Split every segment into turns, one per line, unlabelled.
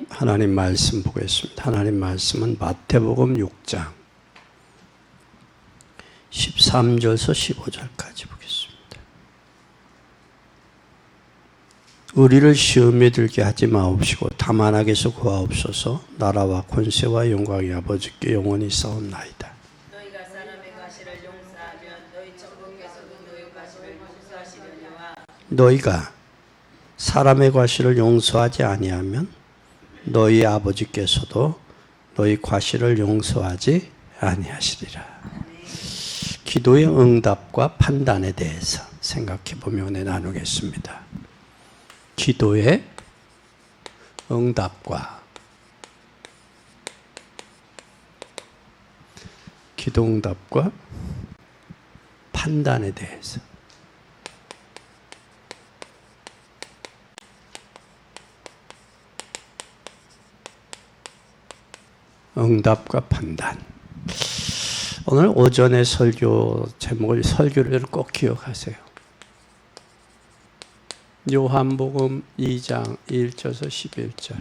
하나님 말씀 보겠습니다. 하나님 말씀은 마태복음 6장 13절에서 15절까지 보겠습니다. 우리를 시험에 들게 하지 마옵시고 다만 악에서 구하옵소서. 나라와 권세와 영광이 아버지께 영원히 싸움나이다.
너희가 사람의 과실을 용서하면 너희 천국에서도 너희 과실을 용서하시려니와
너희가 사람의 과실을 용서하지 아니하면 너희 아버지께서도 너희 과실을 용서하지 아니하시리라. 기도의 응답과 판단에 대해서 생각해 보며 은혜 나누겠습니다. 기도의 응답과 기도 응답과 판단에 대해서 응답과 판단. 오늘 오전에 설교 제목을 설교를 꼭 기억하세요. 요한복음 2장 1절에서 11절,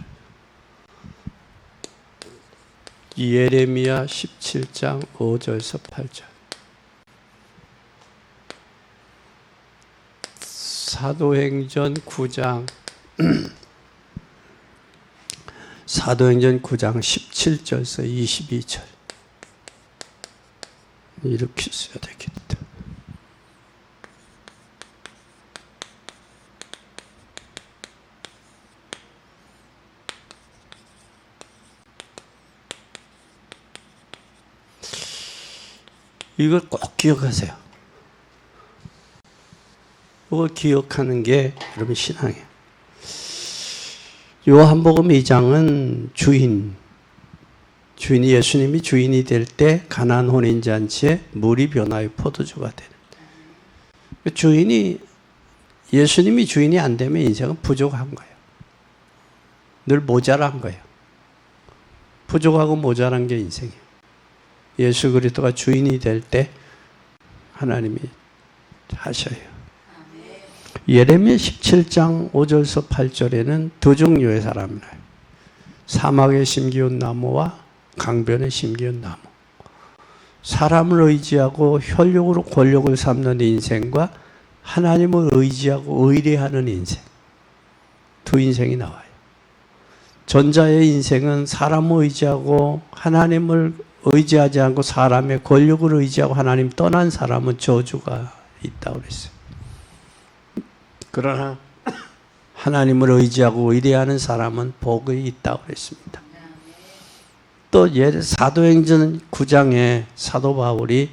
예레미야 17장 5절에서 8절, 사도행전 9장 17절에서 22절. 이렇게 써야 되겠다. 이걸 꼭 기억하세요. 이걸 기억하는 게 여러분 신앙이에요. 요한복음 2장은 주인이 예수님이 주인이 될 때 가나안 혼인잔치에 물이 변하여 포도주가 되는. 예수님이 주인이 안 되면 인생은 부족한 거예요. 늘 모자란 거예요. 부족하고 모자란 게 인생이에요. 예수 그리스도가 주인이 될 때 하나님이 하셔요. 예레미야 17장 5절에서 8절에는 두 종류의 사람이 나요. 사막에 심기운 나무와 강변에 심기운 나무. 사람을 의지하고 혈육으로 권력을 삼는 인생과 하나님을 의지하고 의뢰하는 인생. 두 인생이 나와요. 전자의 인생은 사람을 의지하고 하나님을 의지하지 않고 사람의 권력을 의지하고 하나님 떠난 사람은 저주가 있다고 그랬어요. 그러나 하나님을 의지하고 의뢰하는 사람은 복이 있다고 그랬습니다. 또 사도행전 9장에 사도 바울이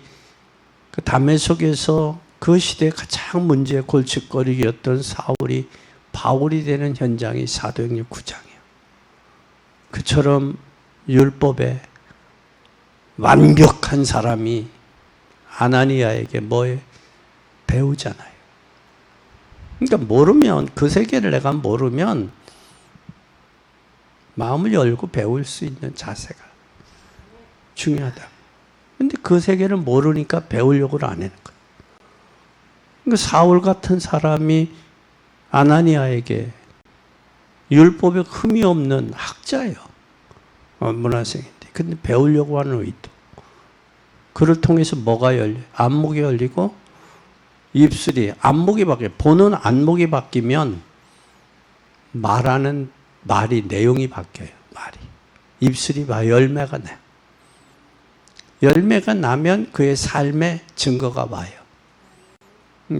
그 다메섹에서 그 시대에 가장 문제의 골칫거리였던 사울이 바울이 되는 현장이 사도행전 9장이에요. 그처럼 율법에 완벽한 사람이 아나니아에게 배우잖아요. 그러니까 모르면, 그 세계를 내가 모르면 마음을 열고 배울 수 있는 자세가 중요하다. 근데 그 세계를 모르니까 배우려고 안 하는 거예요. 그러니까 사울 같은 사람이 아나니아에게 율법에 흠이 없는 학자예요. 문화생인데. 근데 배우려고 하는 의도. 그를 통해서 뭐가 열려요? 안목이 열리고 입술이, 안목이 바뀌어요. 보는 안목이 바뀌면 말하는 말이, 내용이 바뀌어요. 말이. 입술이 열매가 나요. 열매가 나면 그의 삶의 증거가 와요.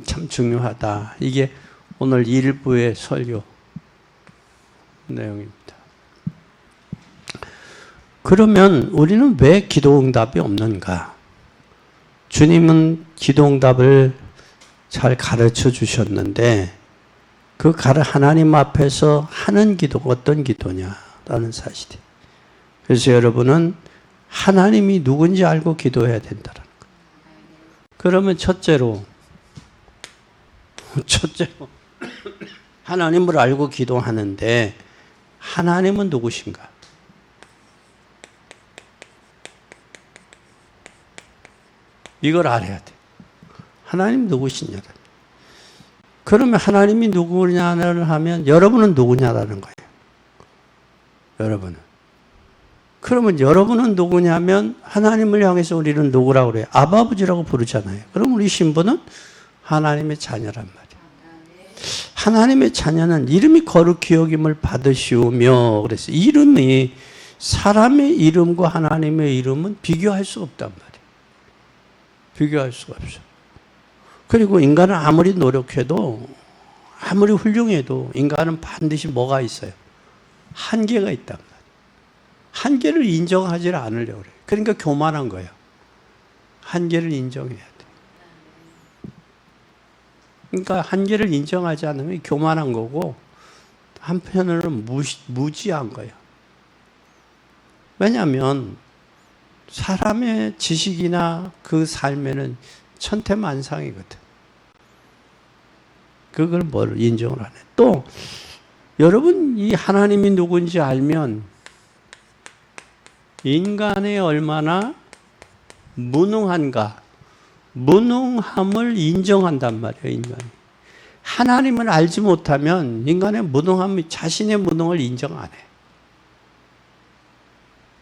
참 중요하다. 이게 오늘 일부의 설교 내용입니다. 그러면 우리는 왜 기도응답이 없는가? 주님은 기도응답을 잘 가르쳐 주셨는데 하나님 앞에서 하는 기도가 어떤 기도냐라는 사실이. 그래서 여러분은 하나님이 누군지 알고 기도해야 된다는 거예요. 그러면 첫째로 하나님을 알고 기도하는데 하나님은 누구신가? 이걸 알아야 돼. 하나님 누구시냐? 그러면 하나님이 누구냐를 하면 여러분은 누구냐라는 거예요. 여러분은. 그러면 여러분은 누구냐면 하나님을 향해서 우리는 누구라고 그래요? 아버지라고 부르잖아요. 그럼 우리 신부는 하나님의 자녀란 말이에요. 하나님의 자녀는 이름이 거룩히 여김을 받으시오며 그랬어요. 이름이 사람의 이름과 하나님의 이름은 비교할 수 없단 말이에요. 비교할 수가 없어. 그리고 인간은 아무리 노력해도 아무리 훌륭해도 인간은 반드시 뭐가 있어요? 한계가 있단 말이에요. 한계를 인정하지 않으려고 그래요. 그러니까 교만한 거예요. 한계를 인정해야 돼. 그러니까 한계를 인정하지 않으면 교만한 거고 한편으로는 무지한 거예요. 왜냐하면 사람의 지식이나 그 삶에는 천태만상이거든. 그걸 뭘 인정을 안 해. 또 여러분 이 하나님이 누군지 알면 인간이 얼마나 무능한가, 무능함을 인정한단 말이에요. 인간이. 하나님을 알지 못하면 인간의 무능함이 자신의 무능을 인정 안 해.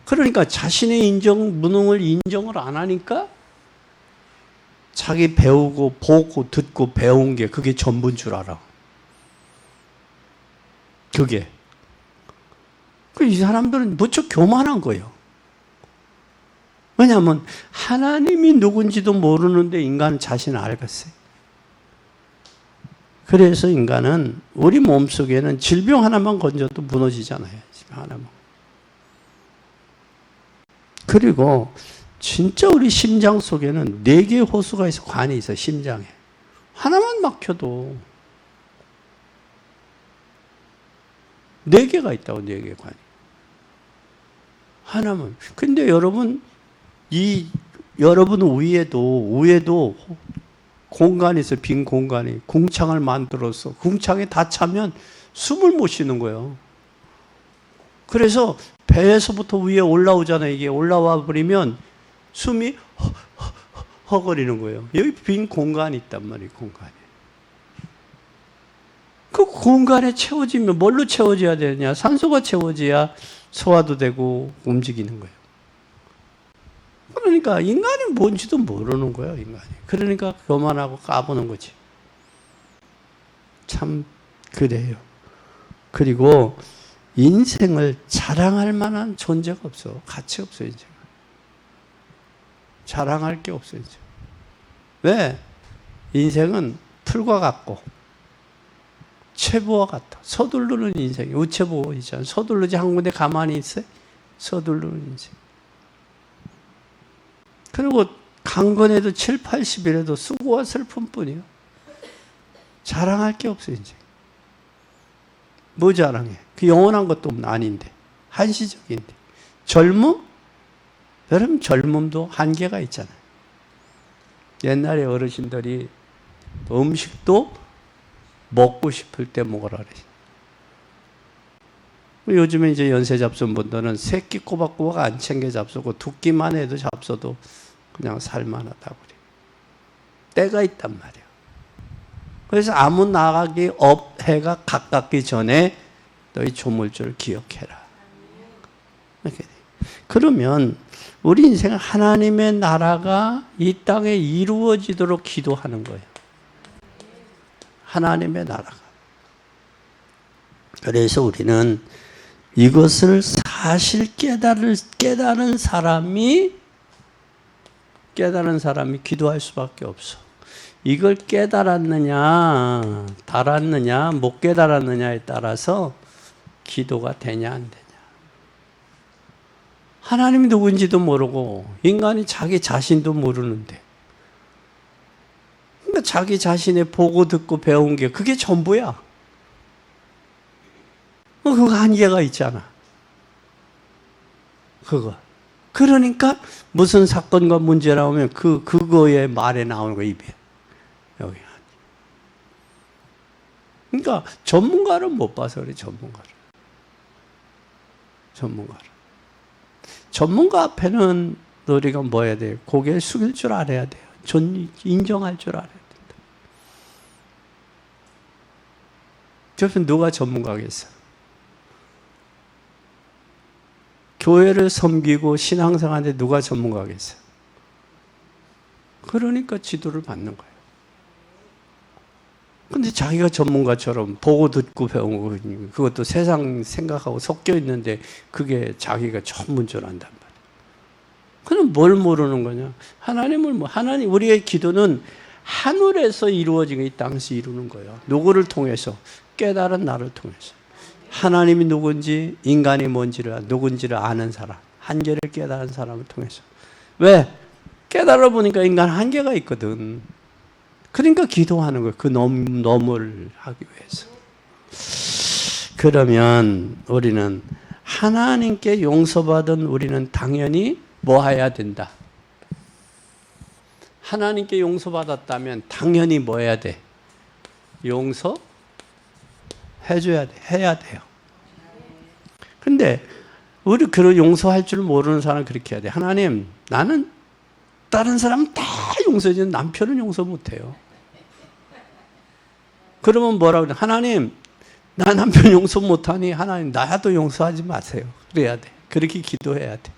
그러니까 자신의 무능을 인정을 안 하니까 자기 배우고 보고 듣고 배운 게 그게 전부인 줄 알아. 그게. 이 사람들은 무척 교만한 거예요. 왜냐하면 하나님이 누군지도 모르는데 인간은 자신을 알겠어요. 그래서 인간은 우리 몸속에는 질병 하나만 건져도 무너지잖아요. 질병 하나만. 그리고 진짜 우리 심장 속에는 4개의 호수가 있어, 관이 있어, 심장에. 하나만 막혀도 4개가 있다고, 4개의 관이. 하나만. 근데 여러분, 여러분 위에도 공간이 있어요, 빈 공간이. 궁창을 만들어서, 궁창에 다 차면 숨을 못 쉬는 거예요. 그래서 배에서부터 위에 올라오잖아요. 이게 올라와 버리면 숨이 허거리는 거예요. 여기 빈 공간이 있단 말이에요. 공간이. 그 공간에 채워지면 뭘로 채워져야 되느냐? 산소가 채워져야 소화도 되고 움직이는 거예요. 그러니까 인간이 뭔지도 모르는 거예요. 인간이. 그러니까 교만하고 까부는 거지. 참 그래요. 그리고 인생을 자랑할 만한 존재가 없어. 가치 없어, 인생은. 자랑할 게 없어, 인생. 왜? 인생은 풀과 같고, 채부와 같아. 서두르는 인생이. 우체부 있잖아. 서두르지 한 군데 가만히 있어요? 서두르는 인생. 그리고 강건해도 7, 80이라도 수고와 슬픔뿐이에요. 자랑할 게 없어, 인생. 뭐 자랑해? 그 영원한 것도 아닌데. 한시적인데. 젊음? 여러분 젊음도 한계가 있잖아요. 옛날에 어르신들이 음식도 먹고 싶을 때 먹으라 그러지. 요즘에 이제 연세 잡순 분들은 새끼 꼬박꼬박 안 챙겨 잡수고 두 끼만 해도 잡숴도 그냥 살만하다고 그래요. 때가 있단 말이에요. 그래서 아무 나가기 해가 가깝기 전에 너희 조물주를 기억해라. 이렇게 돼요. 그러면 우리 인생은 하나님의 나라가 이 땅에 이루어지도록 기도하는 거예요. 하나님의 나라가. 그래서 우리는 이것을 사실 깨달은 사람이 기도할 수밖에 없어. 이걸 깨달았느냐, 달았느냐, 못 깨달았느냐에 따라서 기도가 되냐, 안 되냐. 하나님이 누군지도 모르고, 인간이 자기 자신도 모르는데. 그러니까 자기 자신의 보고 듣고 배운 게 그게 전부야. 그거 한계가 있잖아. 그거. 그러니까 무슨 사건과 문제 나오면 그거의 말에 나오는 거, 입에. 여기. 그러니까 전문가를 못 봐서 그래, 전문가를. 전문가 앞에는 우리가 뭐 해야 돼요? 고개를 숙일 줄 알아야 돼요. 인정할 줄 알아야 된다. 저편 누가 전문가겠어? 교회를 섬기고 신앙생활에 누가 전문가겠어요? 그러니까 지도를 받는 거예요. 근데 자기가 전문가처럼 보고 듣고 배운 거, 그것도 세상 생각하고 섞여 있는데 그게 자기가 전문적으로 한단 말이에요. 그럼 뭘 모르는 거냐? 하나님, 우리의 기도는 하늘에서 이루어지게 이 땅에서 이루는 거예요. 누구를 통해서? 깨달은 나를 통해서. 하나님이 누군지, 인간이 누군지를 아는 사람, 한계를 깨달은 사람을 통해서. 왜? 깨달아 보니까 인간 한계가 있거든. 그러니까 기도하는 거예요. 그 넘을 하기 위해서. 그러면 우리는 하나님께 용서받은 우리는 당연히 뭐 해야 된다? 하나님께 용서받았다면 당연히 뭐 해야 돼? 용서 해줘야 돼. 해야 돼요. 근데 우리 그런 용서할 줄 모르는 사람은 그렇게 해야 돼. 하나님, 나는 다른 사람 다 용서해주는 남편은 용서 못해요. 그러면 뭐라고 그래? 하나님, 나 남편 용서 못하니 하나님 나도 용서하지 마세요. 그래야 돼. 그렇게 기도해야 돼.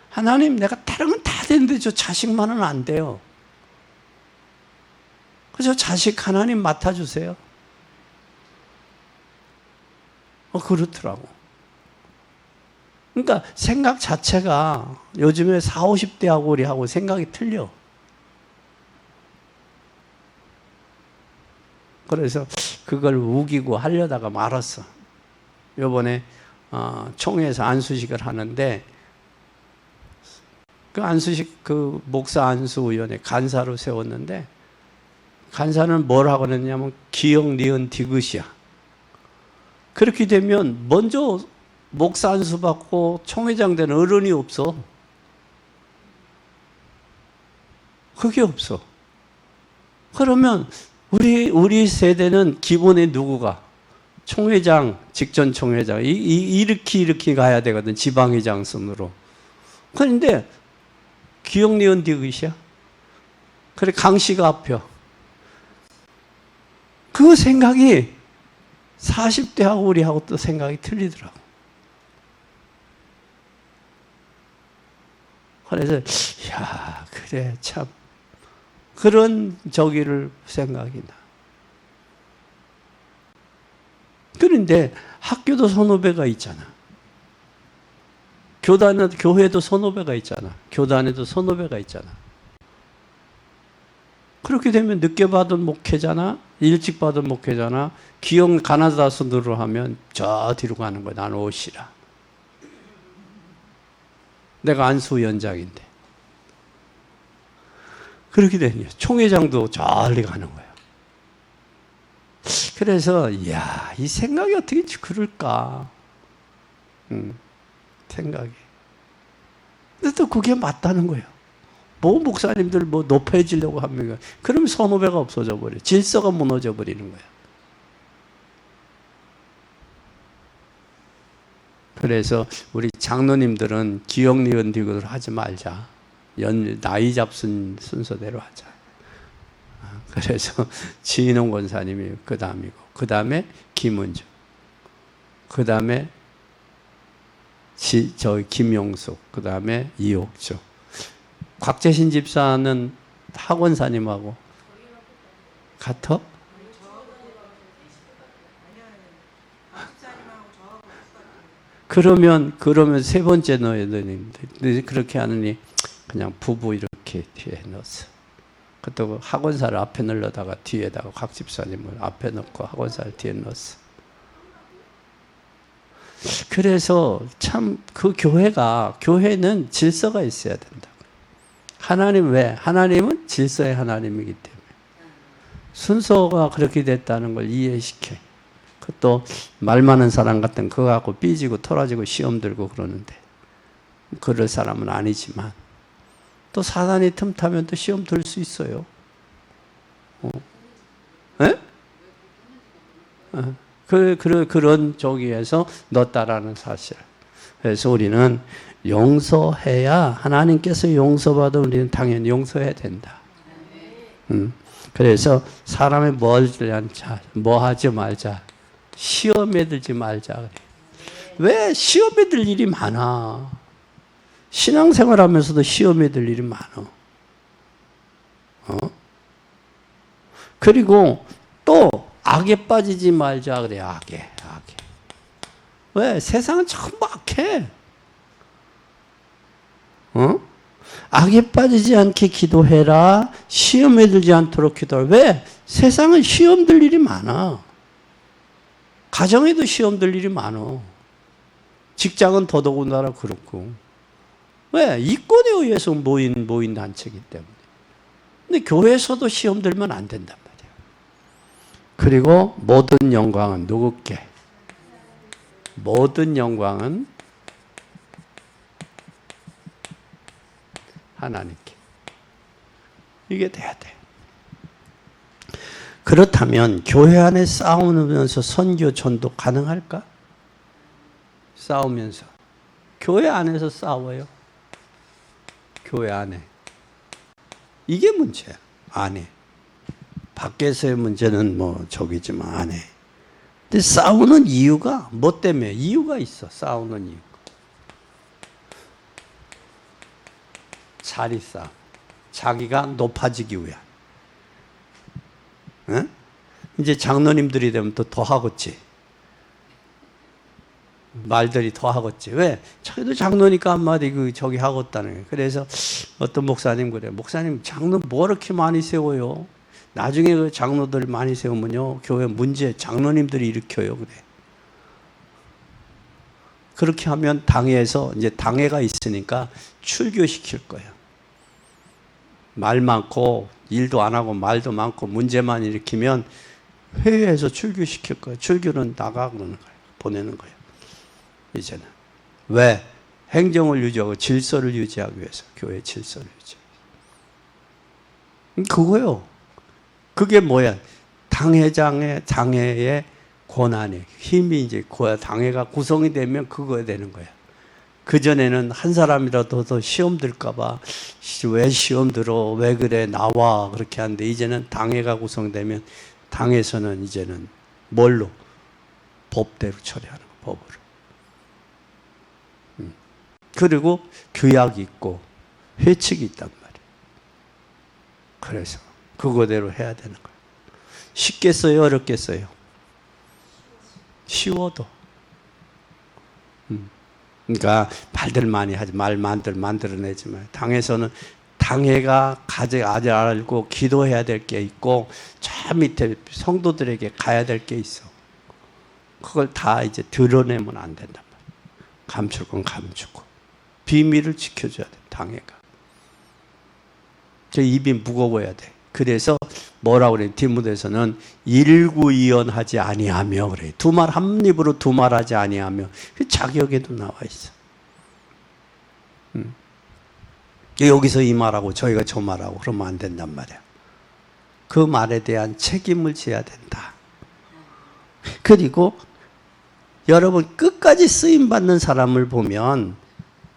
하나님, 내가 다른 건 다 되는데 저 자식만은 안 돼요. 그래서 자식 하나님 맡아주세요. 그렇더라고. 그러니까 생각 자체가 요즘에 40, 50대하고 우리하고 생각이 틀려. 그래서 그걸 우기고 하려다가 말았어. 요번에 총회에서 안수식을 하는데 그 안수식 그 목사 안수위원회 간사로 세웠는데 간사는 뭘 하고 그랬냐면 기역, 니은, 디귿이야. 그렇게 되면 먼저 목사 안수 받고 총회장 되는 어른이 없어. 그게 없어. 그러면 우리 세대는 기본에 누구가? 총회장, 직전 총회장. 이렇게 가야 되거든. 지방회장 순으로. 그런데 기역, 니은, 디귿이야. 그래, 강씨가 앞혀. 그 생각이 40대하고 우리하고 또 생각이 틀리더라고. 그래서, 야, 그래, 참. 그런 저기를 생각이 나. 그런데 학교도 선후배가 있잖아. 교회도 선후배가 있잖아. 교단에도 선후배가 있잖아. 그렇게 되면 늦게 받은 목회자나 일찍 받은 목회자나 기영 가나다 순으로 하면 저 뒤로 가는 거야. 나는 오시라. 내가 안수위원장인데. 그렇게 되니 총회장도 저리 가는 거야. 그래서 이야, 이 생각이 어떻게 그럴까? 생각이. 근데 또 그게 맞다는 거예요. 뭐 목사님들 뭐 높아지려고 합니까? 그러면 선후배가 없어져 버려. 질서가 무너져 버리는 거야. 그래서 우리 장로님들은 기역, 니은, 디귿을 하지 말자. 나이 잡순 순서대로 하자. 그래서 지인홍 권사님이 그 다음이고, 그 다음에 김은주, 그 다음에 김용숙, 그 다음에 이옥주. 곽재신 집사는 학원사님하고 같아? 그러면 세 번째 넣어야 되는데 그렇게 하느니 그냥 부부 이렇게 뒤에 넣었어. 그것도 학원사를 앞에 넣으려다가 뒤에다가 곽 집사님을 앞에 넣고 학원사를 뒤에 넣었어. 그래서 참 그 교회는 질서가 있어야 된다. 하나님 왜? 하나님은 질서의 하나님이기 때문에. 순서가 그렇게 됐다는 걸 이해시켜. 또 말 많은 사람 같은 그거 갖고 삐지고 털어지고 시험 들고 그러는데 그럴 사람은 아니지만 또 사단이 틈타면 또 시험 들 수 있어요. 그런 저기에서 넣었다라는 사실. 그래서 우리는 용서해야 하나님께서 용서받아 우리는 당연히 용서해야 된다. 그래서 사람의 뭐 하지 말자. 시험에 들지 말자. 왜 시험에 들 일이 많아? 신앙생활 하면서도 시험에 들 일이 많아. 그리고 또 악에 빠지지 말자 그래. 악에. 왜? 세상은 전부 악해. 악에 빠지지 않게 기도해라. 시험에 들지 않도록 기도하라. 왜? 세상은 시험 들 일이 많아. 가정에도 시험 들 일이 많아. 직장은 더더군다나 그렇고. 왜? 이권에 의해서 모인 단체이기 때문에. 근데 교회에서도 시험 들면 안 된단 말이야. 그리고 모든 영광은 누구께? 모든 영광은 하나님께. 이게 돼야 돼. 그렇다면 교회 안에 싸우면서 선교 전도 가능할까? 싸우면서. 교회 안에서 싸워요. 교회 안에. 이게 문제야. 안에. 밖에서의 문제는 뭐 저기지만 안에. 근데 싸우는 이유가 뭐 때문에? 이유가 있어. 싸우는 이유. 자리 싸움. 자기가 높아지기 위한. 응? 이제 장로님들이 되면 또 더 하겠지. 말들이 더 하겠지. 왜? 저희도 장로니까 한마디 저기 하겠다는 거예요. 그래서 어떤 목사님 그래. 목사님 장로 뭐 이렇게 많이 세워요? 나중에 그 장로들 많이 세우면요. 교회 문제 장로님들이 일으켜요. 그래. 그렇게 하면 당회에서 이제 당회가 있으니까 출교시킬 거예요. 말 많고 일도 안 하고 말도 많고 문제만 일으키면 회의에서 출교시킬 거예요. 출교는 나가 그러는 거예요. 보내는 거예요. 이제는. 왜? 행정을 유지하고 질서를 유지하기 위해서. 교회 질서를 유지하기 위해서. 그거요. 그게 뭐야? 당회의 권한이, 힘이 이제 당회가 구성이 되면 그거야 되는 거야. 그전에는 한 사람이라도 더 시험 들까봐 왜 시험 들어? 왜 그래? 나와. 그렇게 하는데 이제는 당회가 구성되면 당에서는 이제는 뭘로? 법대로 처리하는 거, 법으로. 그리고 규약이 있고 회칙이 있단 말이에요. 그래서 그거대로 해야 되는 거예요. 쉽겠어요? 어렵겠어요? 쉬워도. 그러니까 말들 많이 하지, 말만들 만들어내지만 당에서는 당회가 아주 알고 기도해야 될 게 있고 저 밑에 성도들에게 가야 될 게 있어. 그걸 다 이제 드러내면 안 된단 말이야. 감출 건 감추고 비밀을 지켜줘야 돼. 당회가. 저 입이 무거워야 돼. 그래서 뭐라고 그래? 디모데서는 일구이언하지 아니하며 그래. 두 말 한 입으로 두 말하지 아니하며. 그 자격에도 나와 있어. 여기서 이 말하고 저희가 저 말하고 그러면 안 된단 말이야. 그 말에 대한 책임을 져야 된다. 그리고 여러분 끝까지 쓰임 받는 사람을 보면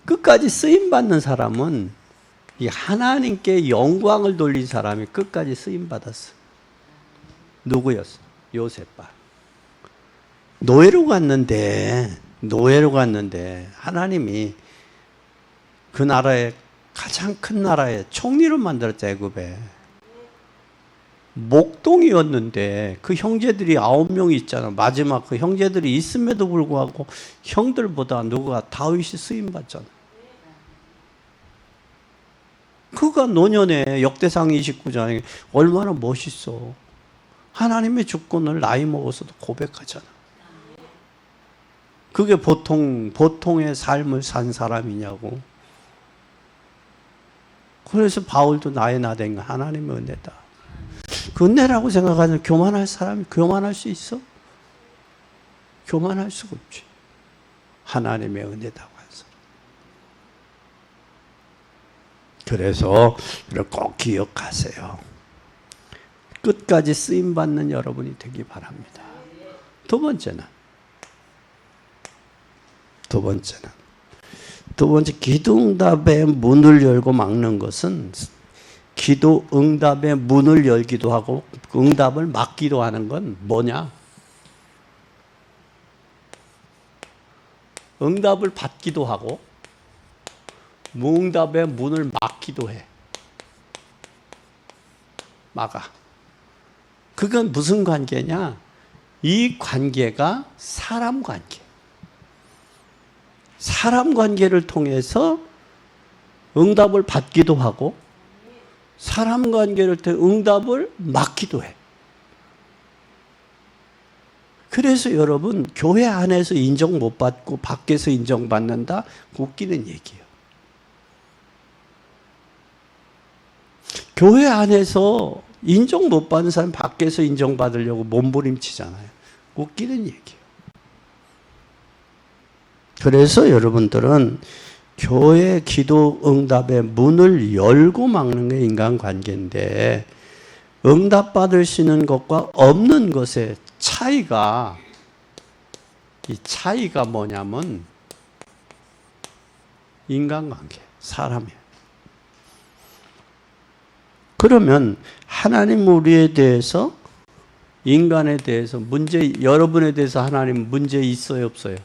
끝까지 쓰임 받는 사람은 이 하나님께 영광을 돌린 사람이 끝까지 쓰임 받았어. 누구였어? 요셉바. 노예로 갔는데 하나님이 그 나라의 가장 큰 나라의 총리로 만들었죠. 애굽에. 목동이었는데 그 형제들이 9명이 있잖아. 마지막 그 형제들이 있음에도 불구하고 형들보다 누가 다윗이 쓰임 받잖아. 그가 노년에 역대상 29장에 얼마나 멋있어. 하나님의 주권을 나이 먹어서도 고백하잖아. 그게 보통의 삶을 산 사람이냐고. 그래서 바울도 나의 나된 건 하나님의 은혜다. 그 은혜라고 생각하는 교만할 사람이 교만할 수 있어? 교만할 수가 없지. 하나님의 은혜다고 해서. 그래서 이걸 꼭 기억하세요. 끝까지 쓰임받는 여러분이 되기 바랍니다. 두 번째 기도응답의 문을 열고 막는 것은 기도응답의 문을 열기도 하고 응답을 막기도 하는 건 뭐냐? 응답을 받기도 하고 무응답의 문을 막기도 해. 막아. 그건 무슨 관계냐? 이 관계가 사람 관계. 사람 관계를 통해서 응답을 받기도 하고 사람 관계를 통해 응답을 막기도 해. 그래서 여러분 교회 안에서 인정 못 받고 밖에서 인정받는다? 웃기는 얘기예요. 교회 안에서 인정 못 받는 사람 밖에서 인정받으려고 몸부림치잖아요. 웃기는 얘기예요. 그래서 여러분들은 교회 기도 응답의 문을 열고 막는 게 인간관계인데 응답받을 수 있는 것과 없는 것의 차이가 이 차이가 뭐냐면 인간관계, 사람이에요. 그러면 하나님 우리에 대해서 인간에 대해서 문제 여러분에 대해서 하나님 문제 있어요 없어요?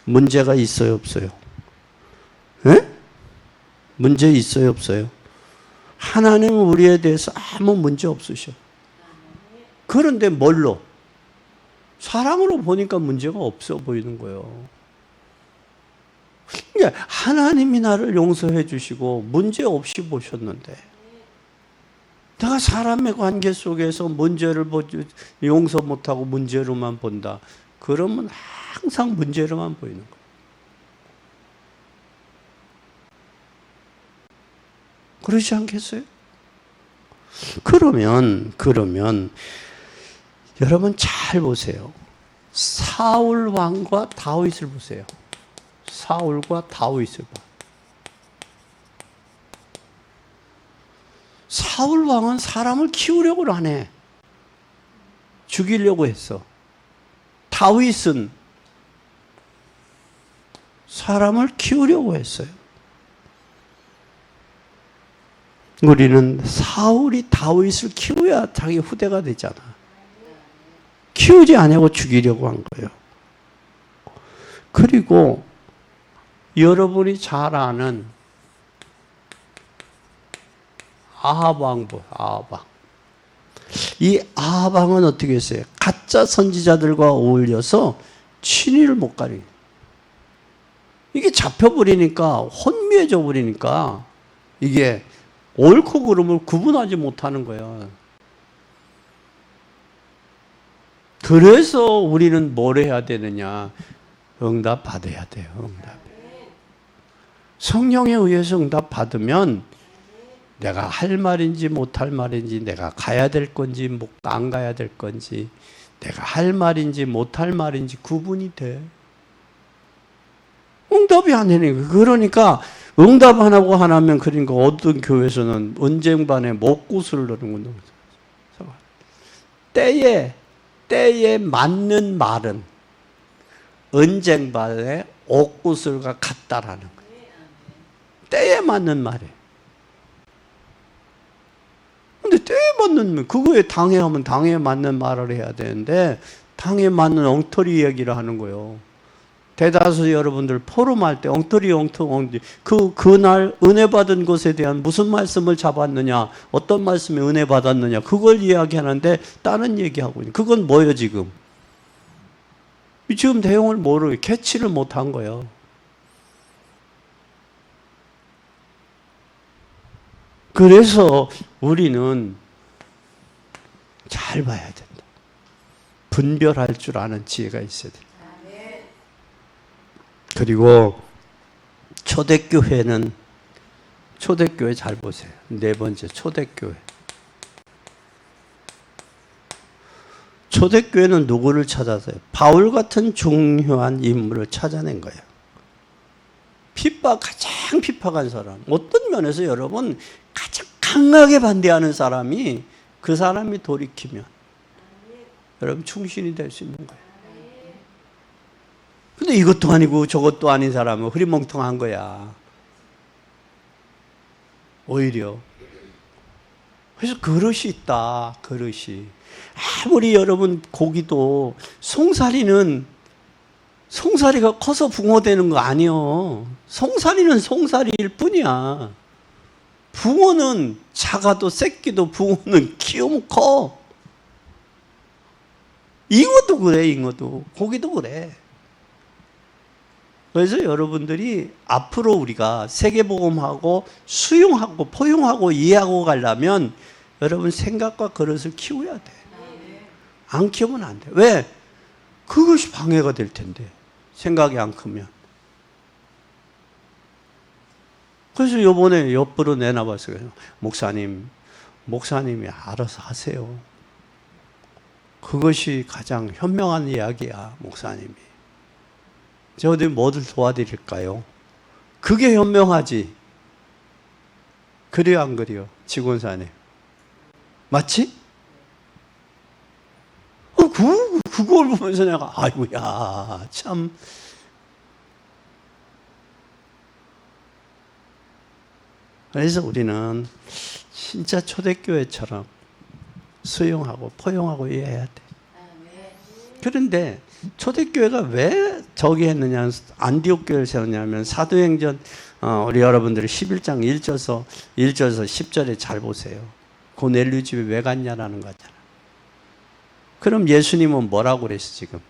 문제가 있어요 없어요? 네? 문제 있어요 없어요? 하나님은 우리에 대해서 아무 문제 없으셔. 그런데 뭘로? 사랑으로 보니까 문제가 없어 보이는 거예요. 그러니까 하나님이 나를 용서해 주시고 문제 없이 보셨는데 내가 사람의 관계 속에서 문제를 용서 못하고 문제로만 본다. 그러면 항상 문제로만 보이는 거예요. 그러지 않겠어요? 그러면 여러분 잘 보세요. 사울 왕과 다윗을 보세요. 사울과 다윗을 봐. 사울 왕은 사람을 키우려고 안 해. 죽이려고 했어. 다윗은 사람을 키우려고 했어요. 우리는 사울이 다윗을 키워야 자기 후대가 되잖아. 키우지 않고 죽이려고 한 거예요. 그리고 여러분이 잘 아는 아합 왕. 이 아합 왕은 어떻게 했어요? 가짜 선지자들과 어울려서 친위를 못 가리. 이게 잡혀버리니까 혼미해져 버리니까 이게 옳고 그름을 구분하지 못하는 거야. 그래서 우리는 뭘 해야 되느냐? 응답 받아야 돼요. 응답. 성령에 의해서 응답 받으면 내가 할 말인지 못할 말인지, 내가 가야 될 건지 안 가야 될 건지, 내가 할 말인지 못할 말인지 구분이 돼. 응답이 안 되니까. 그러니까 응답 안 하고 하나면 그러니까 어떤 교회에서는 언쟁반에 목구슬을 넣는 거죠. 때에 맞는 말은 언쟁반에 옥구슬과 같다라는 거예요. 때에 맞는 말이에요. 근데 때에 맞는 말, 그거에 당해하면 당에 맞는 말을 해야 되는데 당에 맞는 엉터리 얘기를 하는 거예요. 대다수 여러분들 포럼할 때 엉터리 그날 은혜 받은 것에 대한 무슨 말씀을 잡았느냐, 어떤 말씀에 은혜 받았느냐, 그걸 이야기하는데 다른 얘기하고 있는. 그건 뭐예요 지금? 지금 내용을 모르고 캐치를 못한 거예요. 그래서 우리는 잘 봐야 된다. 분별할 줄 아는 지혜가 있어야 돼. 그리고 초대교회 잘 보세요. 네 번째, 초대교회. 초대교회는 누구를 찾아서요? 바울 같은 중요한 인물을 찾아낸 거예요. 가장 핍박한 사람. 어떤 면에서 여러분 가장 강하게 반대하는 사람이 그 사람이 돌이키면 여러분 충신이 될 수 있는 거예요. 근데 이것도 아니고 저것도 아닌 사람은 흐리멍텅한 거야. 오히려. 그래서 그릇이 있다. 그릇이. 아무리 여러분 고기도 송사리는 송사리가 커서 붕어 되는 거 아니요. 송사리는 송사리일 뿐이야. 붕어는 작아도 새끼도 붕어는 키우면 커. 잉어도 그래, 잉어도. 고기도 그래. 그래서 여러분들이 앞으로 우리가 세계복음하고 수용하고 포용하고 이해하고 가려면 여러분 생각과 그릇을 키워야 돼. 안 키우면 안 돼. 왜? 그것이 방해가 될 텐데. 생각이 안 크면. 그래서 요번에 옆으로 내놔봤어요. 목사님이 알아서 하세요. 그것이 가장 현명한 이야기야, 목사님이. 제가 어디 뭐를 도와드릴까요? 그게 현명하지. 그래요, 안 그래요? 직원사님. 맞지? 그걸 보면서 내가, 아이고야, 참. 그래서 우리는 진짜 초대교회처럼 수용하고 포용하고 이해해야 돼. 그런데 초대교회가 왜 저기 했느냐, 안디옥 교회를 세웠냐면 사도행전 우리 여러분들이 11장 1절에서 10절에 잘 보세요. 고넬류 집에 왜 갔냐라는 거잖아. 그럼 예수님은 뭐라고 그랬어 지금?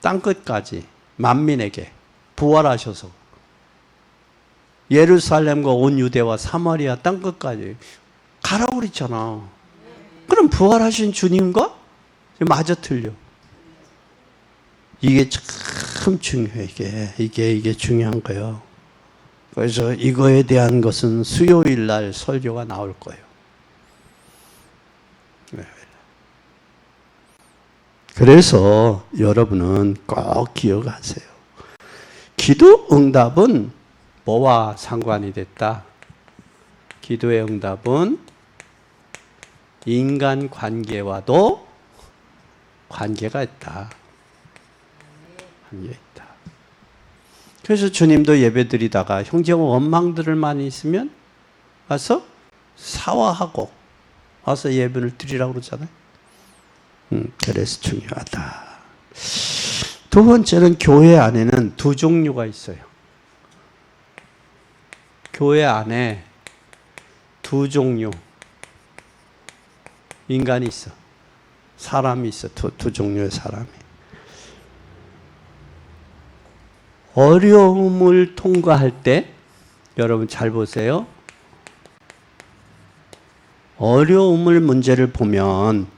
땅끝까지 만민에게 부활하셔서 예루살렘과 온 유대와 사마리아 땅끝까지 가라고 그랬잖아. 그럼 부활하신 주님과 맞아 틀려. 이게 참 중요해. 이게 중요한 거예요. 그래서 이거에 대한 것은 수요일 날 설교가 나올 거예요. 그래서 여러분은 꼭 기억하세요. 기도 응답은 뭐와 상관이 됐다? 기도의 응답은 인간 관계와도 관계가 있다. 관계가 있다. 그래서 주님도 예배 드리다가 형제와 원망들을 많이 있으면 와서 사화하고 와서 예배를 드리라고 그러잖아요. 그래서 중요하다. 두 번째는 교회 안에는 두 종류가 있어요. 교회 안에 두 종류 인간이 있어. 사람이 있어. 두 종류의 사람이. 어려움을 통과할 때 여러분 잘 보세요. 어려움을 문제를 보면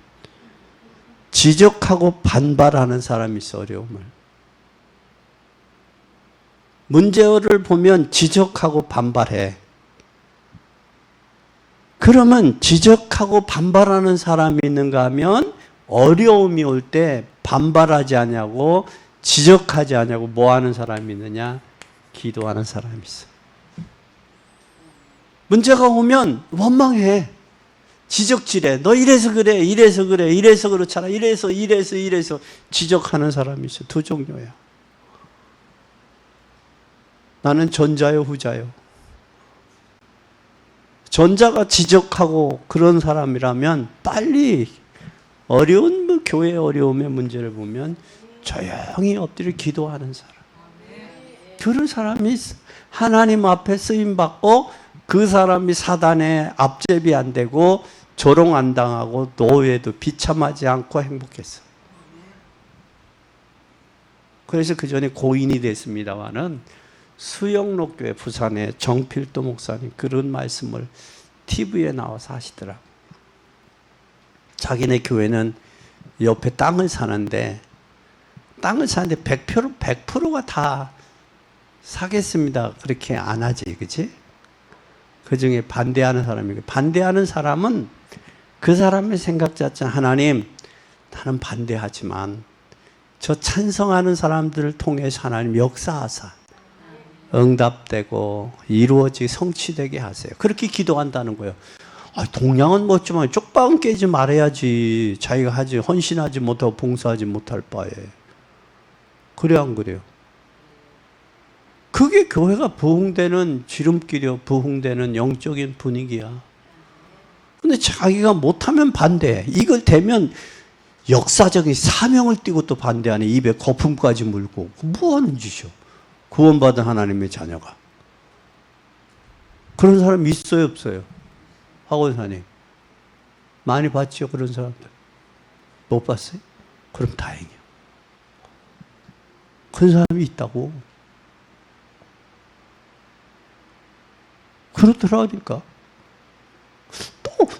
지적하고 반발하는 사람이 있어. 어려움을. 문제를 보면 지적하고 반발해. 그러면 지적하고 반발하는 사람이 있는가 하면 어려움이 올 때 반발하지 않냐고 지적하지 않냐고 뭐 하는 사람이 있느냐? 기도하는 사람이 있어. 문제가 오면 원망해. 지적질해. 너 이래서 그래, 이래서 그래, 이래서 그렇잖아, 이래서 지적하는 사람이 있어. 두 종류야. 나는 전자요, 후자요? 전자가 지적하고 그런 사람이라면 빨리 어려운 교회 어려움의 문제를 보면 조용히 엎드려 기도하는 사람. 그런 사람이 하나님 앞에 쓰임받고 그 사람이 사단의 앞제비 안 되고 조롱 안 당하고 노예도 비참하지 않고 행복했어. 그래서 그 전에 고인이 됐습니다마는 수영록교회 부산의 정필도 목사님 그런 말씀을 TV에 나와서 하시더라고요. 자기네 교회는 옆에 땅을 사는데 100%가 다 사겠습니다. 그렇게 안 하지, 그치? 그 중에 반대하는 사람이고, 반대하는 사람은 그 사람의 생각 자체는 하나님, 나는 반대하지만 저 찬성하는 사람들을 통해서 하나님 역사하사 응답되고 이루어지게 성취되게 하세요. 그렇게 기도한다는 거예요. 동양은 멋지만 쪽방은 깨지 말아야지. 자기가 하지 헌신하지 못하고 봉사하지 못할 바에. 그래 안 그래요? 그게 교회가 부흥되는 지름길이요. 부흥되는 영적인 분위기야. 근데 자기가 못하면 반대. 이걸 되면 역사적인 사명을 띠고 또 반대하는 입에 거품까지 물고 뭐 하는 짓이요? 구원받은 하나님의 자녀가. 그런 사람 있어요, 없어요? 학원사님. 많이 봤죠, 그런 사람들. 못 봤어요? 그럼 다행이에요. 그런 사람이 있다고. 그렇더라니까.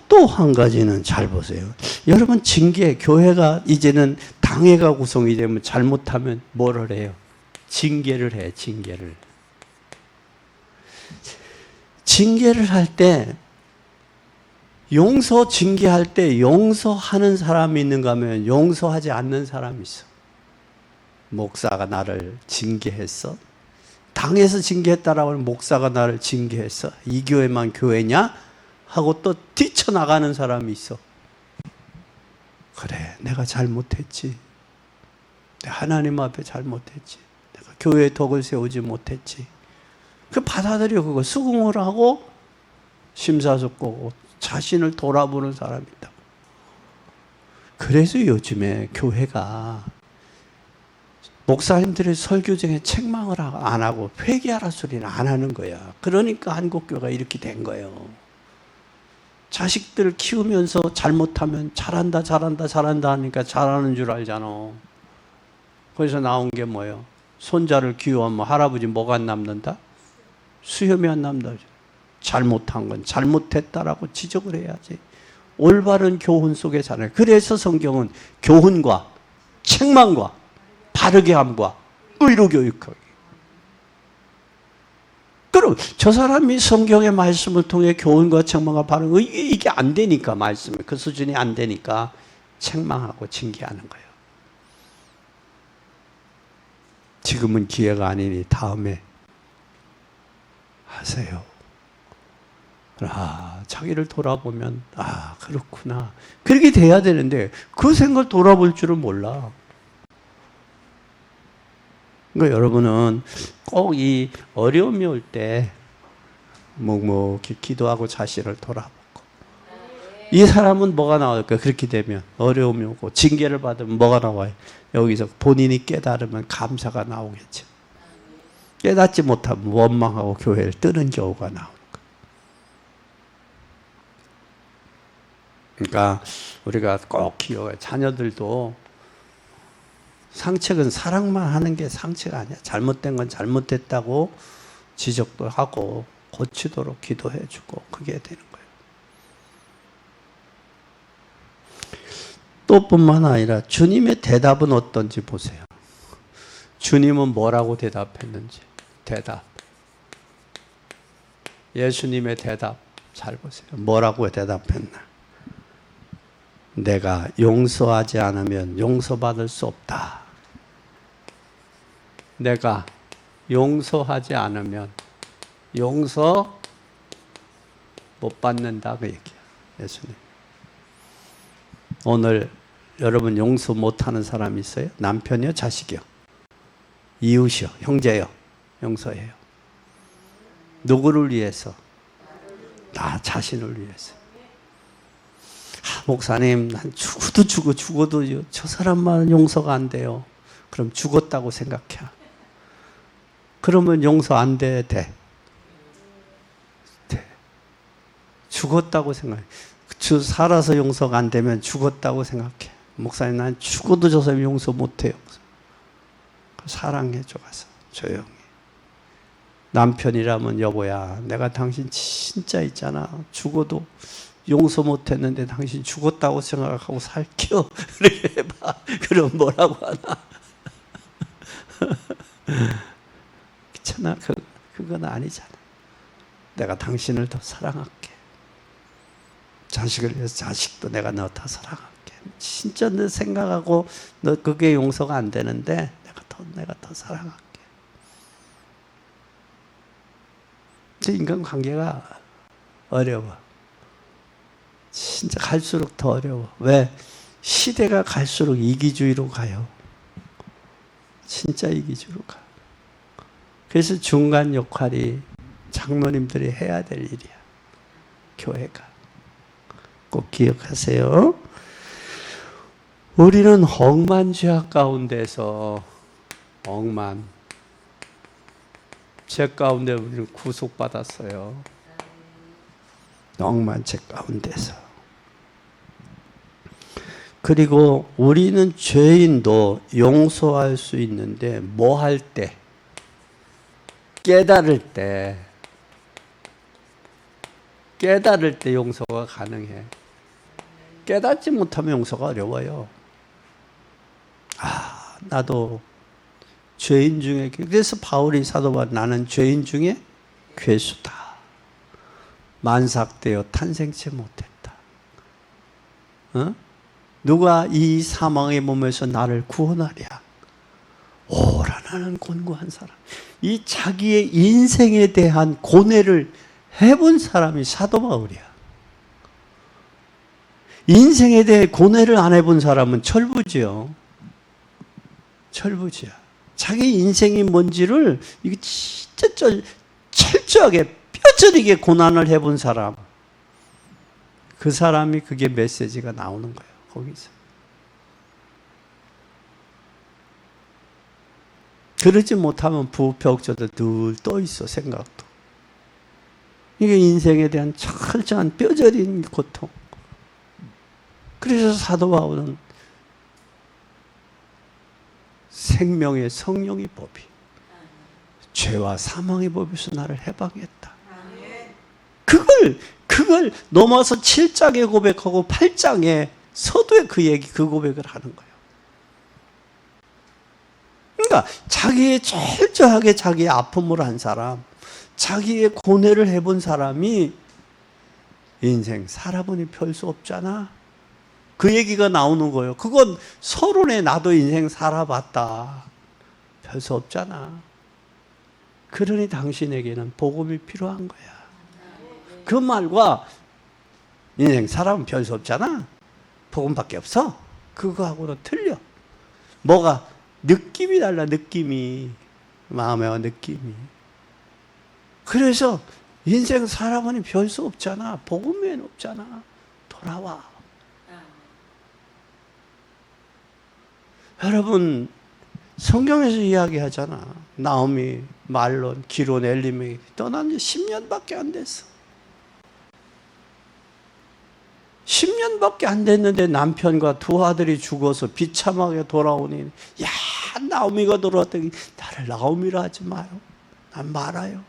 또 한 가지는 잘 보세요. 여러분, 징계, 교회가 이제는 당회가 구성이 되면 잘못하면 뭐를 해요? 징계를 해, 징계를. 징계를 할 때, 징계할 때 용서하는 사람이 있는가 하면 용서하지 않는 사람이 있어. 목사가 나를 징계했어? 당에서 징계했다라고 하면 목사가 나를 징계했어? 이 교회만 교회냐? 하고 또 뛰쳐나가는 사람이 있어. 그래, 내가 잘못했지. 내가 하나님 앞에 잘못했지. 내가 교회에 덕을 세우지 못했지. 그 받아들여, 그거 수긍을 하고 심사숙고하고 자신을 돌아보는 사람이 있다. 그래서 요즘에 교회가 목사님들의 설교 중에 책망을 안 하고 회개하라 소리는 안 하는 거야. 그러니까 한국교회가 이렇게 된 거예요. 자식들 키우면서 잘못하면 잘한다 하니까 잘하는 줄 알잖아. 그래서 나온 게 뭐예요? 손자를 기워하면 할아버지 뭐가 안 남는다? 수염이 안 남는다. 잘못한 건 잘못했다라고 지적을 해야지. 올바른 교훈 속에 살아요. 그래서 성경은 교훈과 책망과 바르게 함과 의로 교육하기. 그럼 저 사람이 성경의 말씀을 통해 교훈과 책망과 바르게, 이게 안 되니까, 말씀이 그 수준이 안 되니까 책망하고 징계하는 거예요. 지금은 기회가 아니니 다음에 하세요. 자기를 돌아보면 그렇구나. 그렇게 돼야 되는데 그 생각을 돌아볼 줄은 몰라. 그러니까 여러분은 꼭 이 어려움이 올 때 묵묵히 기도하고 자신을 돌아보고, 이 사람은 뭐가 나올까? 그렇게 되면 어려움이 오고 징계를 받으면 뭐가 나와요? 여기서 본인이 깨달으면 감사가 나오겠죠. 깨닫지 못하면 원망하고 교회를 뜨는 경우가 나오는 거예요. 그러니까 우리가 꼭 기억해요. 자녀들도 상책은 사랑만 하는 게 상책 아니야. 잘못된 건 잘못됐다고 지적도 하고 고치도록 기도해주고, 그게 되는 거예요. 또 뿐만 아니라 주님의 대답은 어떤지 보세요. 주님은 뭐라고 대답했는지. 대답. 예수님의 대답 잘 보세요. 뭐라고 대답했나? 내가 용서하지 않으면 용서받을 수 없다. 내가 용서하지 않으면 용서 못 받는다, 그 얘기야, 예수님. 오늘 여러분 용서 못하는 사람이 있어요? 남편이요? 자식이요? 이웃이요? 형제요? 용서해요. 누구를 위해서? 나 자신을 위해서. 목사님, 난 죽어도 저 사람만 용서가 안 돼요. 그럼 죽었다고 생각해. 그러면 용서 안 돼? 돼. 죽었다고 생각해. 살아서 용서가 안 되면 죽었다고 생각해. 목사님, 난 죽어도 저 사람 용서 못 해요. 사랑해줘, 가서 조용히. 남편이라면 여보야, 내가 당신 진짜 있잖아. 죽어도 용서 못했는데 당신 죽었다고 생각하고 살게요. 이렇게 해봐. 그럼 뭐라고 하나? 그렇잖아. 그건 아니잖아. 내가 당신을 더 사랑할게. 자식을 위해서 자식도 내가 너 더 사랑할게. 진짜 너 생각하고 너 그게 용서가 안 되는데 내가 더 사랑할게. 인간 관계가 어려워. 진짜 갈수록 더 어려워. 왜? 시대가 갈수록 이기주의로 가요. 진짜 이기주의로 가. 그래서 중간 역할이 장로님들이 해야 될 일이야. 교회가. 꼭 기억하세요. 우리는 억만 죄악 가운데서 죄 가운데 우리는 구속받았어요. 억만 죄 가운데서. 그리고 우리는 죄인도 용서할 수 있는데 뭐 할 때? 깨달을 때 용서가 가능해. 깨닫지 못하면 용서가 어려워요. 나도 죄인 중에, 그래서 바울이 사도 바울, 나는 죄인 중에 괴수다. 만삭되어 탄생치 못했다. 누가 이 사망의 몸에서 나를 구원하랴? 오라 나는 곤고한 사람. 이 자기의 인생에 대한 고뇌를 해본 사람이 사도 바울이야. 인생에 대해 고뇌를 안 해본 사람은 철부지요. 철부지야. 자기 인생이 뭔지를 이게 진짜 철저하게 뼈저리게 고난을 해본 사람, 그 사람이 그게 메시지가 나오는 거예요. 거기서. 그러지 못하면 부패옥저도 늘 떠 있어. 생각도. 이게 인생에 대한 철저한 뼈저린 고통. 그래서 사도 바울은 생명의 성령의 법이 죄와 사망의 법에서 나를 해방했다. 그걸 넘어서 7장에 고백하고 8장에 서두에 그 고백을 하는 거예요. 그러니까 자기의 철저하게 자기의 아픔을 한 사람, 자기의 고뇌를 해본 사람이 인생 살아보니 별 수 없잖아. 그 얘기가 나오는 거예요. 그건 서론에 나도 인생 살아봤다. 별 수 없잖아. 그러니 당신에게는 복음이 필요한 거야. 그 말과 인생 살아보면 별 수 없잖아. 복음밖에 없어. 그거하고는 틀려. 뭐가? 느낌이 달라. 느낌이. 마음의 느낌이. 그래서 인생 살아보니 별 수 없잖아. 복음 외에는 없잖아. 돌아와. 여러분, 성경에서 이야기하잖아. 나오미, 말론, 기론, 엘리멜렉이 떠난 지 10년밖에 안 됐어. 10년밖에 안 됐는데 남편과 두 아들이 죽어서 비참하게 돌아오니, 야, 나오미가 돌아왔더니 나를 나오미라 하지 마요. 난 말아요.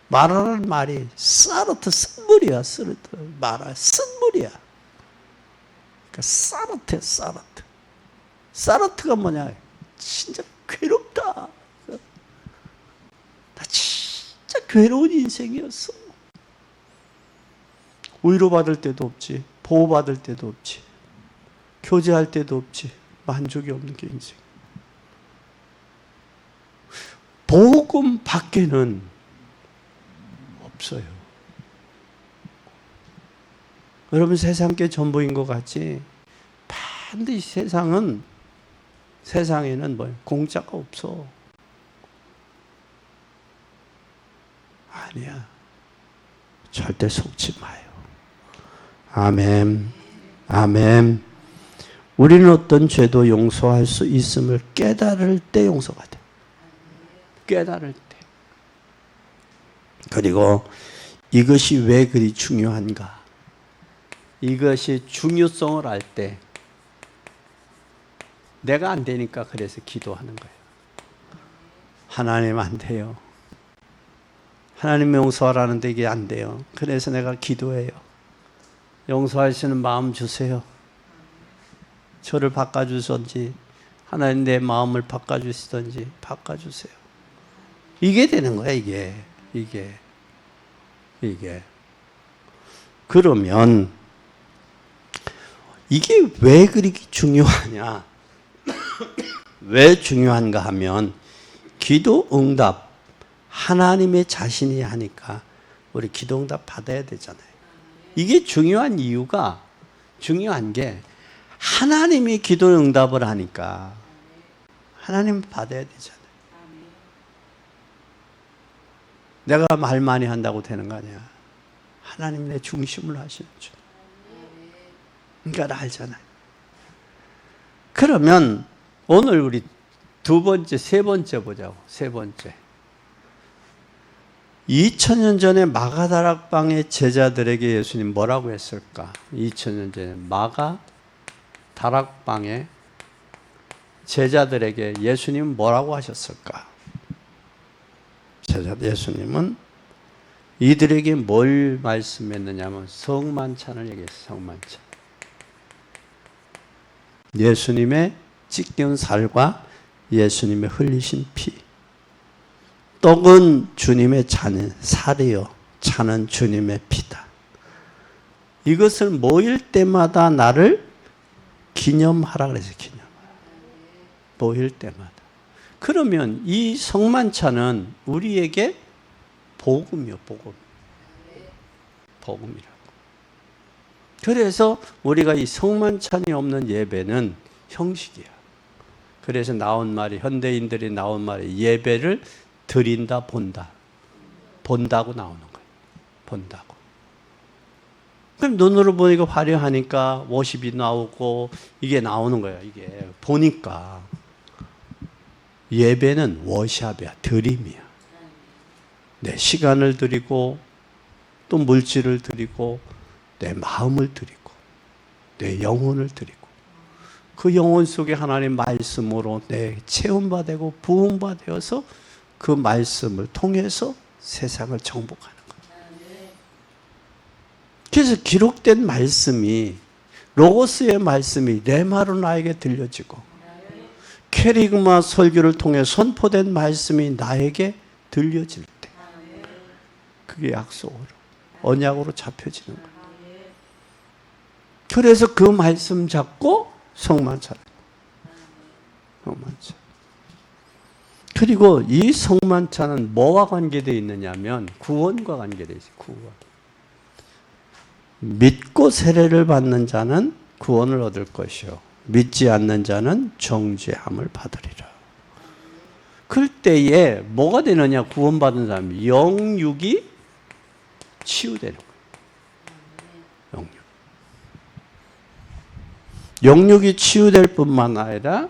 말하는 말이 사르트, 쓴물이야. 사르트. 말아, 쓴물이야. 그러니까 사르트, 사르트. 사르트가 뭐냐? 진짜 괴롭다. 나 진짜 괴로운 인생이었어. 위로받을 때도 없지, 보호받을 때도 없지, 교제할 때도 없지, 만족이 없는 게 인생. 복음 밖에는 없어요. 여러분, 세상 게 전부인 것 같지? 반드시 세상에는 뭐 공짜가 없어. 아니야. 절대 속지 마요. 아멘. 아멘. 우리는 어떤 죄도 용서할 수 있음을 깨달을 때 용서가 돼. 깨달을 때. 그리고 이것이 왜 그리 중요한가? 이것이 중요성을 알 때 내가 안 되니까 그래서 기도하는 거예요. 하나님 안 돼요. 하나님 용서하라는데 이게 안 돼요. 그래서 내가 기도해요. 용서하시는 마음 주세요. 저를 바꿔주시든지 하나님 내 마음을 바꿔주시든지 바꿔주세요. 이게 되는 거야. 이게. 그러면 이게 왜 그렇게 중요하냐? 왜 중요한가 하면 기도 응답 하나님의 자신이 하니까 우리 기도 응답 받아야 되잖아요. 이게 중요한 이유가, 중요한 게 하나님이 기도 응답을 하니까 하나님 받아야 되잖아요. 내가 말 많이 한다고 되는 거 아니야. 하나님 내 중심을 하시는 줄. 그러니까 알잖아요. 그러면 오늘 우리 두 번째, 세 번째 보자고. 세 번째. 2000년 전에 마가다락방의 제자들에게 예수님 뭐라고 했을까? 2000년 전에 마가다락방의 제자들에게 예수님 뭐라고 하셨을까? 예수님은 이들에게 뭘 말씀했느냐면 성만찬을 얘기했어요. 성만찬. 예수님의 찢겨온 살과 예수님의 흘리신 피. 떡은 주님의 잔은 살이요, 잔은 주님의 피다. 이것을 모일 때마다 나를 기념하라 그래서 기념. 모일 때마다. 그러면 이 성만찬은 우리에게 복음이요, 복음. 복음이라고. 그래서 우리가 이 성만찬이 없는 예배는 형식이야. 그래서 나온 말이, 현대인들이 나온 말이 예배를 드린다, 본다. 본다고 나오는 거예요. 본다고. 그럼 눈으로 보니까 화려하니까 워십이 나오고 이게 나오는 거예요. 이게 보니까. 예배는 워샵이야. 드림이야. 내 시간을 드리고 또 물질을 드리고 내 마음을 드리고 내 영혼을 드리고 그 영혼 속에 하나님의 말씀으로 내 체험바 되고 부흥바 되어서 그 말씀을 통해서 세상을 정복하는 거예요. 그래서 기록된 말씀이 로고스의 말씀이 레마로 나에게 들려지고 캐리그마 설교를 통해 선포된 말씀이 나에게 들려질 때 그게 약속으로 언약으로 잡혀지는 거예요. 그래서 그 말씀 잡고 성만찬. 성만찬. 그리고 이 성만찬은 뭐와 관계되어 있느냐면 구원과 관계되어 있어요. 구원. 믿고 세례를 받는 자는 구원을 얻을 것이요 믿지 않는 자는 정죄함을 받으리라. 그럴 때에 뭐가 되느냐? 구원받은 사람이 영육이 치유되는 거예요. 영육이 치유될 뿐만 아니라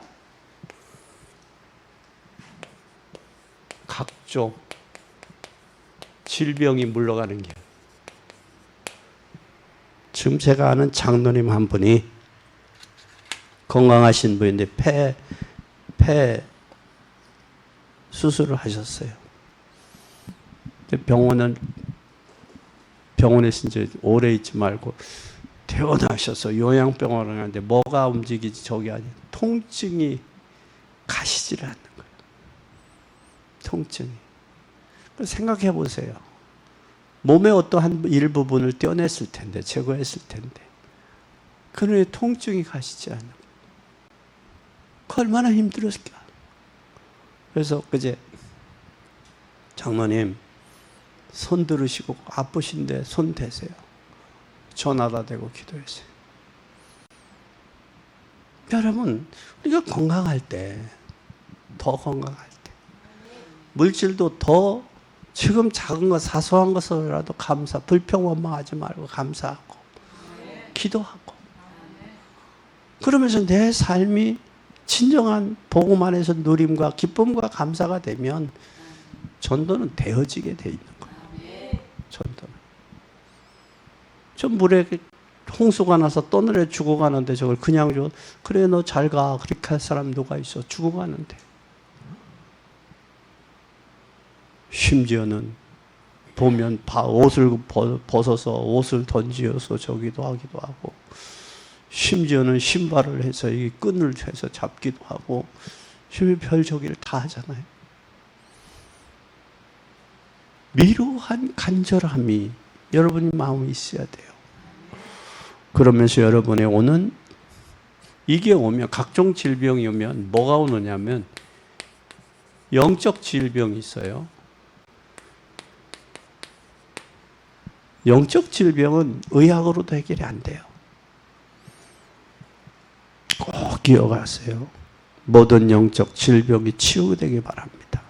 각종 질병이 물러가는 게. 지금 제가 아는 장로님 한 분이 건강하신 분인데 폐 수술을 하셨어요. 병원에서 이제 오래 있지 말고 퇴원하셔서 요양병원을 가는데 뭐가 움직이지 저기 아니 통증이 가시질 않는 거예요. 통증이. 생각해 보세요. 몸의 어떠한 일부분을 떼어냈을 텐데, 제거했을 텐데, 그런데 통증이 가시지 않는 거예요. 그 얼마나 힘들었을까. 그래서 그제 장로님 손 들으시고 아프신데 손 대세요. 전화다 대고 기도했어요. 여러분, 우리가 건강할 때, 더 건강할 때, 물질도 더 지금 작은 것, 사소한 것으로라도 불평 원망하지 말고 감사하고, 기도하고, 그러면서 내 삶이 진정한 복음 안에서 누림과 기쁨과 감사가 되면 전도는 되어지게 돼 있는 거예요. 전도는. 저 물에 홍수가 나서 떠내려 죽어가는데 저걸 그냥 줘. 그래 너 잘 가. 그렇게 할 사람 누가 있어. 죽어가는데. 심지어는 보면 옷을 벗어서 옷을 던지어서 저기도 하기도 하고 심지어는 신발을 해서 이 끈을 해서 잡기도 하고 별 저기를 다 하잖아요. 미루한 간절함이 여러분의 마음에 있어야 돼요. 그러면서 여러분의 오는 이게 오면 각종 질병이 오면 뭐가 오느냐면 영적 질병이 있어요. 영적 질병은 의학으로도 해결이 안 돼요. 꼭 기억하세요. 모든 영적 질병이 치유되기 바랍니다.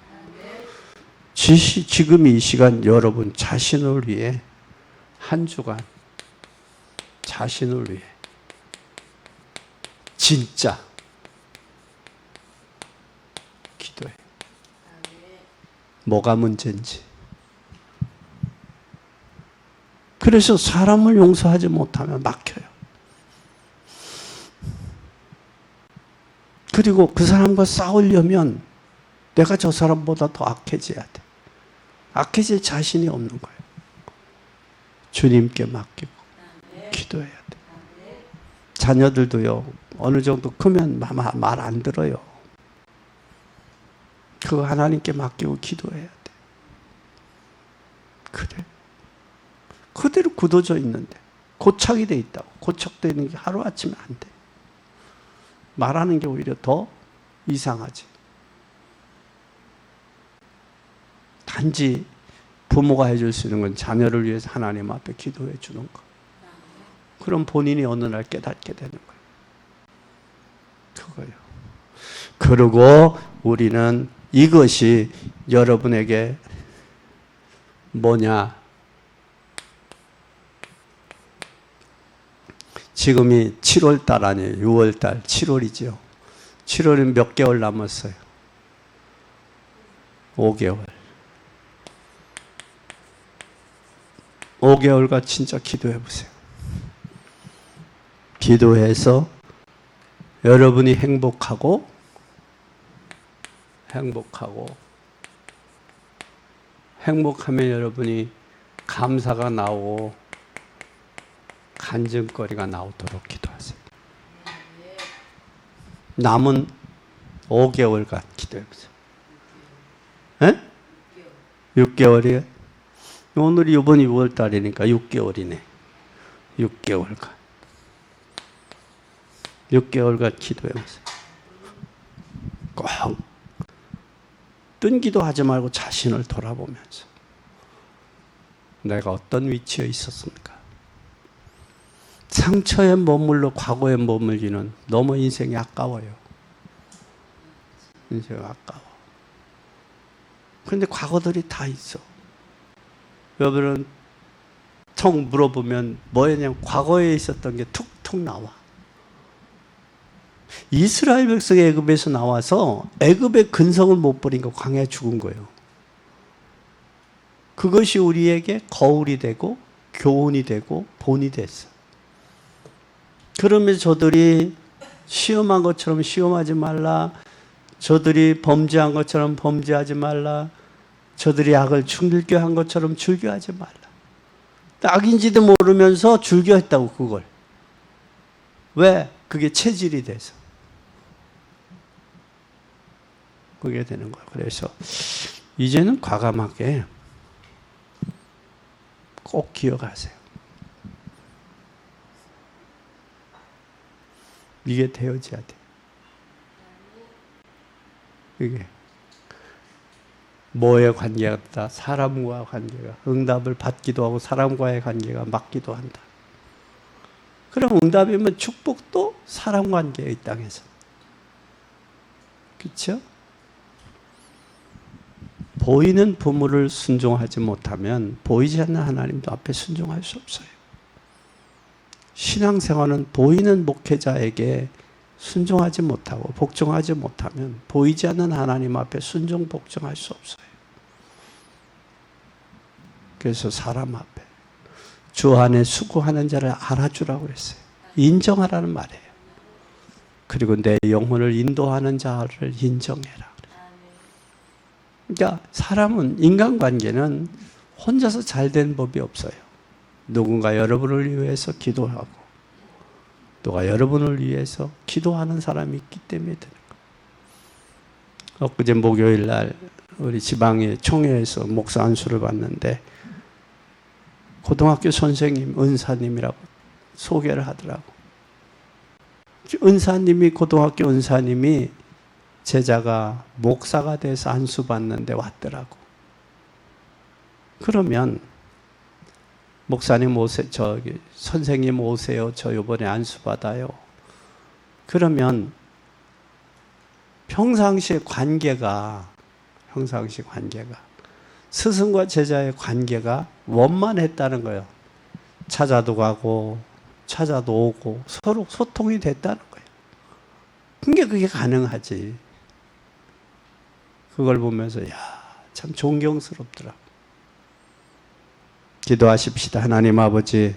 지금 이 시간 여러분 자신을 위해 한 주간 자신을 위해 진짜 뭐가 문제인지. 그래서 사람을 용서하지 못하면 막혀요. 그리고 그 사람과 싸우려면 내가 저 사람보다 더 악해져야 돼. 악해질 자신이 없는 거예요. 주님께 맡기고 기도해야 돼. 자녀들도요, 어느 정도 크면 말 안 들어요. 그거 하나님께 맡기고 기도해야 돼. 그래. 그대로 굳어져 있는데, 고착이 돼 있다고. 고착되어 있는 게 하루아침에 안 돼. 말하는 게 오히려 더 이상하지. 단지 부모가 해줄 수 있는 건 자녀를 위해서 하나님 앞에 기도해 주는 거. 그럼 본인이 어느 날 깨닫게 되는 거예요. 그거요. 그리고 우리는 이것이 여러분에게 뭐냐? 지금이 7월달 아니에요. 6월달, 7월이죠. 7월은 몇 개월 남았어요? 5개월. 5개월간 진짜 기도해 보세요. 기도해서 여러분이 행복하면 여러분이 감사가 나오고 간증거리가 나오도록 기도하세요. 남은 5개월간 기도해 보세요. 에? 6개월이에요? 오늘이 이번 6월 달이니까 6개월이네. 6개월간 기도해 보세요. 꼭 뜬 기도하지 말고 자신을 돌아보면서 내가 어떤 위치에 있었습니까? 상처에 머물러 과거에 머물기는 너무 인생이 아까워요. 인생 아까워. 그런데 과거들이 다 있어. 여러분은 턱 물어보면 뭐였냐면 과거에 있었던 게 툭툭 나와. 이스라엘 백성이 애굽에서 나와서 애굽의 근성을 못 버리니까 광야에 죽은 거예요. 그것이 우리에게 거울이 되고 교훈이 되고 본이 됐어. 그러면서 저들이 시험한 것처럼 시험하지 말라. 저들이 범죄한 것처럼 범죄하지 말라. 저들이 악을 즐겨한 것처럼 즐겨하지 말라. 악인지도 모르면서 즐겨했다고 그걸. 왜? 그게 체질이 돼서. 그게 되는 거예요. 그래서 이제는 과감하게 꼭 기억하세요. 이게 되어져야 돼. 이게 뭐의 관계가 사람과 관계가 응답을 받기도 하고 사람과의 관계가 맞기도 한다. 그럼 응답이면 축복도 사람 관계에 이 땅에서. 그렇죠? 보이는 부모를 순종하지 못하면 보이지 않는 하나님도 앞에 순종할 수 없어요. 신앙생활은 보이는 목회자에게 순종하지 못하고 복종하지 못하면 보이지 않는 하나님 앞에 순종 복종할 수 없어요. 그래서 사람 앞에 주 안에 수고하는 자를 알아주라고 그랬어요. 인정하라는 말이에요. 그리고 내 영혼을 인도하는 자를 인정해라. 그러니까 사람은 인간관계는 혼자서 잘 된 법이 없어요. 누군가 여러분을 위해서 기도하고 누가 여러분을 위해서 기도하는 사람이 있기 때문에 되는 거예요. 엊그제 목요일 날 우리 지방의 총회에서 목사 안수를 받는데 고등학교 선생님 은사님이라고 소개를 하더라고. 은사님이 고등학교 은사님이 제자가 목사가 돼서 안수 받는데 왔더라고. 그러면 목사님 오세요. 선생님 오세요. 저 이번에 안수 받아요. 그러면 평상시 관계가 스승과 제자의 관계가 원만했다는 거예요. 찾아도 가고 찾아도 오고 서로 소통이 됐다는 거예요. 그게 가능하지. 그걸 보면서 야, 참 존경스럽더라. 기도하십시다. 하나님 아버지,